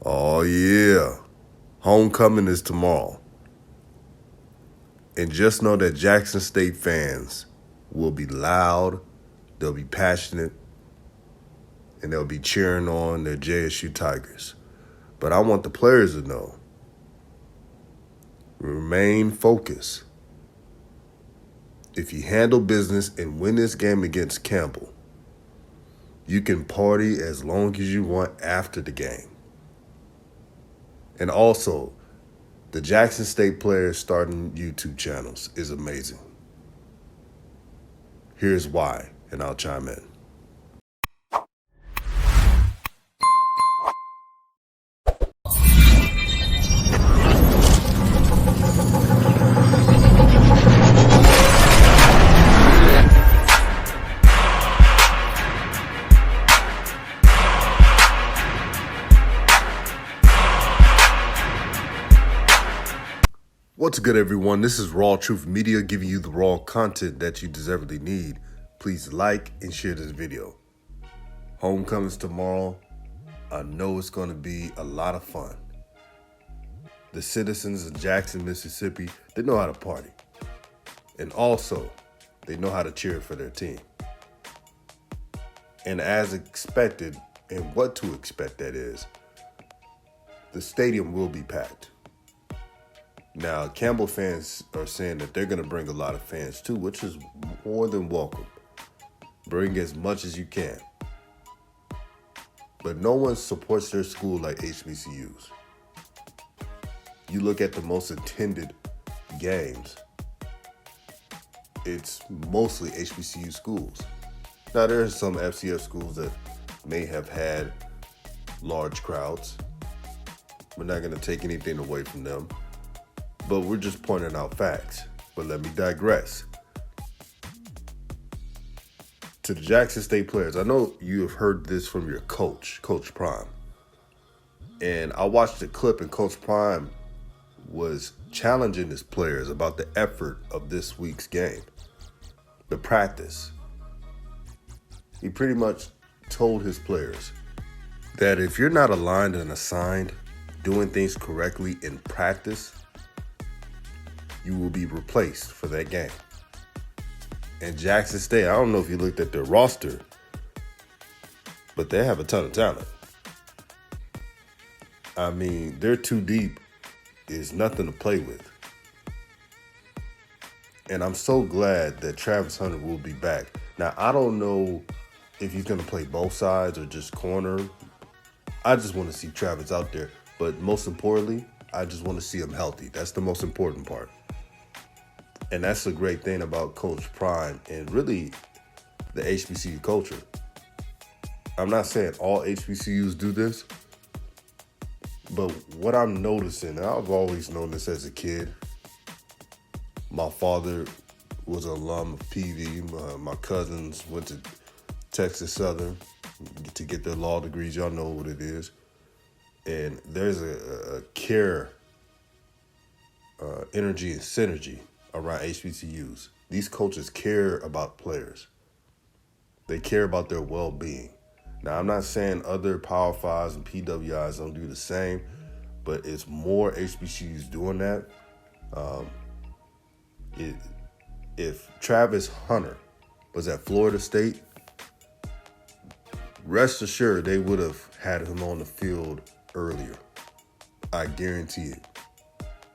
Oh, yeah. Homecoming is tomorrow. And just know that Jackson State fans will be loud, they'll be passionate, and they'll be cheering on their JSU Tigers. But I want the players to know, remain focused. If you handle business and win this game against Campbell, you can party as long as you want after the game. And also, the Jackson State players starting YouTube channels is amazing. Here's why, and I'll chime in. What's good, everyone? This is RawTruth Media giving you the raw content that you deservedly need. Please like and share this video. Homecoming's tomorrow. I know it's going to be a lot of fun. The citizens of Jackson, Mississippi, they know how to party. And also, they know how to cheer for their team. And as expected, and what to expect that is, the stadium will be packed. Now, Campbell fans are saying that they're going to bring a lot of fans too, which is more than welcome. Bring as much as you can. But no one supports their school like HBCUs. You look at the most attended games, it's mostly HBCU schools. Now, there are some FCS schools that may have had large crowds. We're not going to take anything away from them. But we're just pointing out facts. But let me digress. To the Jackson State players, I know you have heard this from your coach, Coach Prime. And I watched the clip, and Coach Prime was challenging his players about the effort of this week's game, the practice. He pretty much told his players that if you're not aligned and assigned, doing things correctly in practice, you will be replaced for that game. And Jackson State, I don't know if you looked at their roster, but they have a ton of talent. I mean, they're too deep. Is nothing to play with. And I'm so glad that Travis Hunter will be back. Now, I don't know if he's going to play both sides or just corner. I just want to see Travis out there. But most importantly, I just want to see him healthy. That's the most important part. And that's the great thing about Coach Prime and really the HBCU culture. I'm not saying all HBCUs do this, but what I'm noticing, and I've always known this as a kid. My father was an alum of PV. My cousins went to Texas Southern to get their law degrees. Y'all know what it is. And there's a care, energy, and synergy around HBCUs. These coaches care about players. They care about their well-being. Now, I'm not saying other Power 5s and PWIs don't do the same, but it's more HBCUs doing that. If Travis Hunter was at Florida State, rest assured they would have had him on the field earlier. I guarantee it.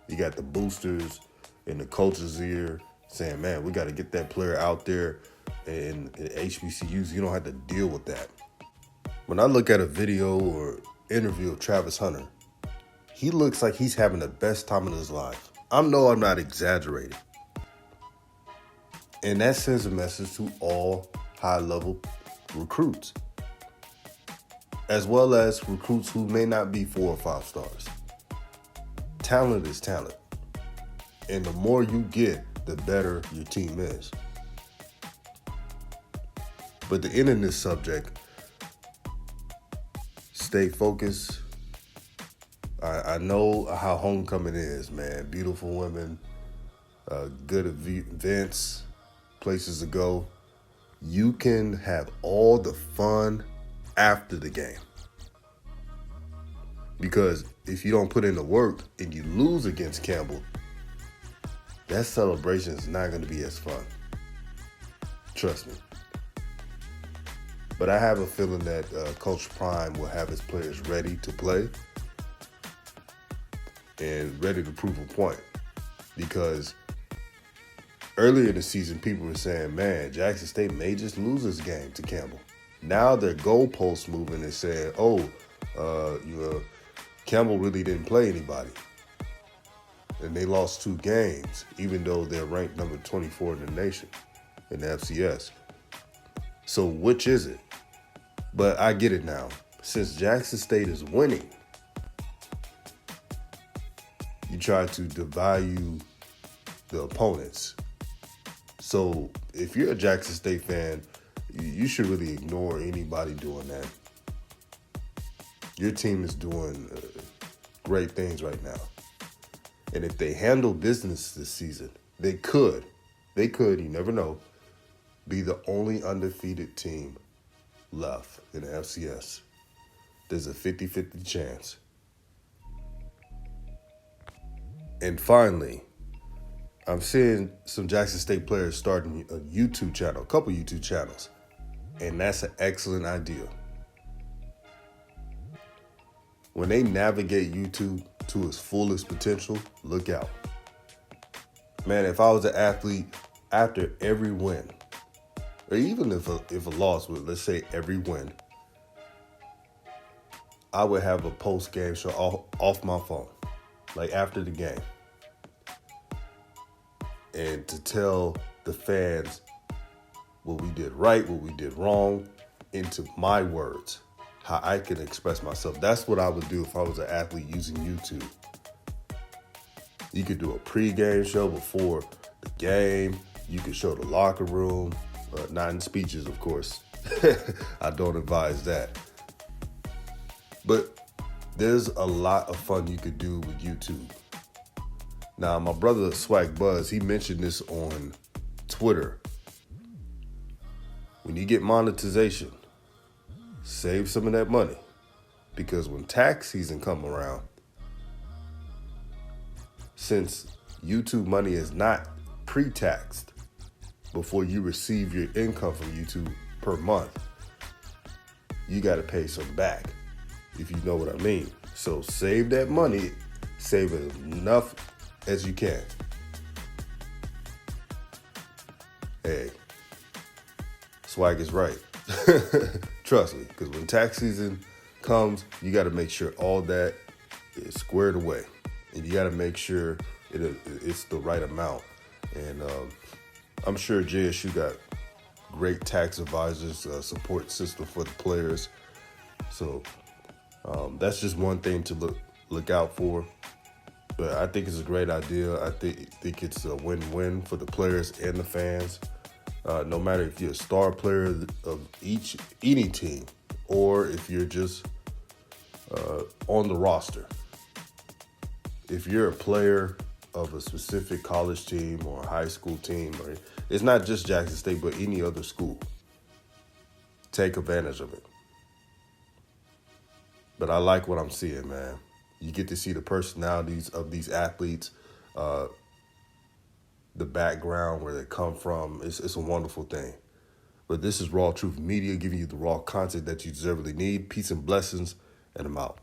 You got the boosters in the coach's ear saying, man, we got to get that player out there. And HBCUs, you don't have to deal with that. When I look at a video or interview of Travis Hunter, he looks like he's having the best time of his life. I'm not exaggerating. And that sends a message to all high-level recruits, as well as recruits who may not be 4 or 5 stars. Talent is talent. And the more you get, the better your team is. But to end in this subject, stay focused. I know how homecoming is, man. Beautiful women, good events, places to go. You can have all the fun after the game. Because if you don't put in the work and you lose against Campbell, that celebration is not going to be as fun. Trust me. But I have a feeling that Coach Prime will have his players ready to play and ready to prove a point. Because earlier in the season, people were saying, man, Jackson State may just lose this game to Campbell. Now their goalposts moving and saying, Campbell really didn't play anybody. And they lost 2 games, even though they're ranked number 24 in the nation in the FCS. So which is it? But I get it now. Since Jackson State is winning, you try to devalue the opponents. So if you're a Jackson State fan, you should really ignore anybody doing that. Your team is doing great things right now. And if they handle business this season, they could, you never know, be the only undefeated team left in the FCS. There's a 50-50 chance. And finally, I'm seeing some Jackson State players starting a YouTube channel, a couple YouTube channels. And that's an excellent idea. When they navigate YouTube to its fullest potential, look out. Man, if I was an athlete, after every win, or even if a loss was, let's say, every win, I would have a post-game show off my phone, like after the game. And to tell the fans what we did right, what we did wrong, into my words, how I can express myself. That's what I would do if I was an athlete using YouTube. You could do a pre-game show before the game. You could show the locker room, not in speeches, of course. I don't advise that. But there's a lot of fun you could do with YouTube. Now, my brother SWAC Buzz, he mentioned this on Twitter. When you get monetization, save some of that money. Because when tax season come around, since YouTube money is not pre-taxed before you receive your income from YouTube per month, you got to pay some back, if you know what I mean. So save that money, save enough as you can. Hey, Swag is right. Trust me, because when tax season comes, you got to make sure all that is squared away. And you got to make sure it's the right amount. And I'm sure JSU got great tax advisors, support system for the players. So that's just one thing to look out for. But I think it's a great idea. I think it's a win-win for the players and the fans. No matter if you're a star player of any team, or if you're just on the roster. If you're a player of a specific college team or a high school team, or it's not just Jackson State, but any other school, take advantage of it. But I like what I'm seeing, man. You get to see the personalities of these athletes, the background, where they come from. It's a wonderful thing. But this is RawTruth Media, giving you the raw content that you deservedly need. Peace and blessings, and I'm out.